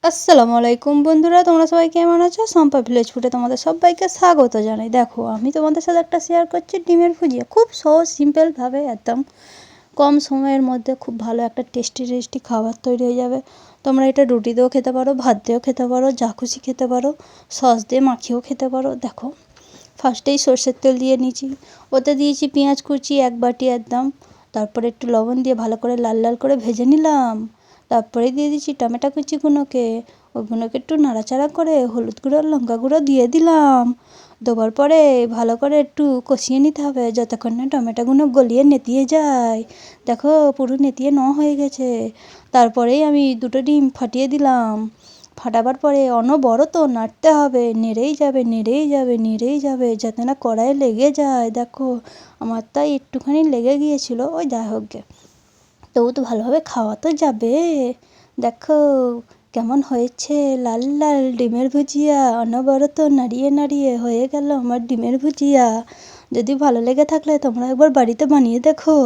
আসসালামু আলাইকুম বন্ধুরা, তোমরা সবাই কেমন আছো? সম্পা ভিলেজ ফুডে তোমাদের সবাইকে স্বাগত জানাই। দেখো, আমি তোমাদের সাথে একটা শেয়ার করছি ডিমের ভুজিয়া। খুব সহজ সিম্পলভাবে একদম কম সময়ের মধ্যে খুব ভালো একটা টেস্টি খাবার তৈরি হয়ে যাবে। তোমরা এটা রুটি দিয়েও খেতে পারো, ভাত দিয়েও খেতে পারো, যা খুশি খেতে পারো, সস দিয়ে মাখিয়েও খেতে পারো। দেখো, ফার্স্টেই সর্ষের তেল দিয়ে নিয়েছি, ওতে দিয়েছি পেঁয়াজ কুচি 1 বাটি একদম, তারপরে একটু লবণ দিয়ে ভালো করে লাল লাল করে ভেজে নিলাম। তারপরে দিয়ে দিচ্ছি টমেটো কুচিগুলোকে, ওইগুলোকে একটু নাড়াচাড়া করে হলুদ গুঁড়ো লঙ্কা গুঁড়ো দিয়ে দিলাম। দেওয়ার পরে ভালো করে একটু কষিয়ে নিতে হবে যতক্ষণ না টমেটোগুলো গলিয়ে নেতিয়ে যায়। দেখো, পুরো নেতিয়ে হয়ে গেছে। তারপরেই আমি 2টো ডিম ফাটিয়ে দিলাম। ফাটাবার পরে অনবরত নাড়তে হবে, নেড়েই যাবে নেড়েই যাবে নেড়েই যাবে যাতে না কড়াইয়ে লেগে যায়। দেখো, আমার তাই একটুখানি লেগে গিয়েছিল, ওই যাই হোক গে, তবু তো ভালোভাবে খাওয়া তো যাবে। দেখো কেমন হয়েছে, লাল লাল ডিমের ভুজিয়া, অনবরত নাড়িয়ে নাড়িয়ে হয়ে গেল আমার ডিমের ভুজিয়া। যদি ভালো লেগে থাকলে তোমরা একবার বাড়িতে বানিয়ে দেখো।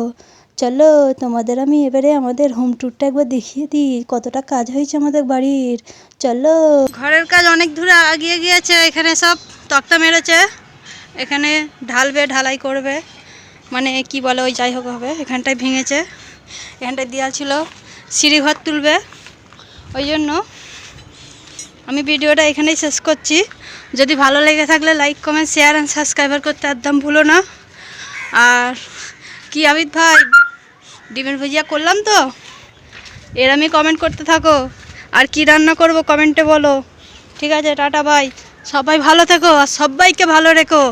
চলো, তোমাদের আমি এবারে আমাদের হোম ট্যুরটা একবার দেখিয়ে দিই, কতটা কাজ হয়েছে আমাদের বাড়ির। চলো, ঘরের কাজ অনেক দূরে এগিয়ে গিয়েছে। এখানে সব তক্তা মেরেছে, এখানে ঢালবে, ঢালাই করবে, মানে কি বলে ওই যাই হোক হবে। এখানটায় ভেঙেছে, এখানটায় দেওয়া ছিল, সিঁড়ি ঘর তুলবে। ওই জন্য আমি ভিডিওটা এখানেই শেষ করছি। যদি ভালো লেগে থাকলে like comment share and subscriber করতে একদম ভুলো না। আর কি আবিদ ভাই, ডিমের ভুজিয়া করলাম তো, এর আমি কমেন্ট করতে থাকো। আর কি রান্না করব কমেন্টে বলো। ঠিক আছে, টাটা ভাই, সবাই ভালো থেকো আর সবাইকে ভালো রেখো।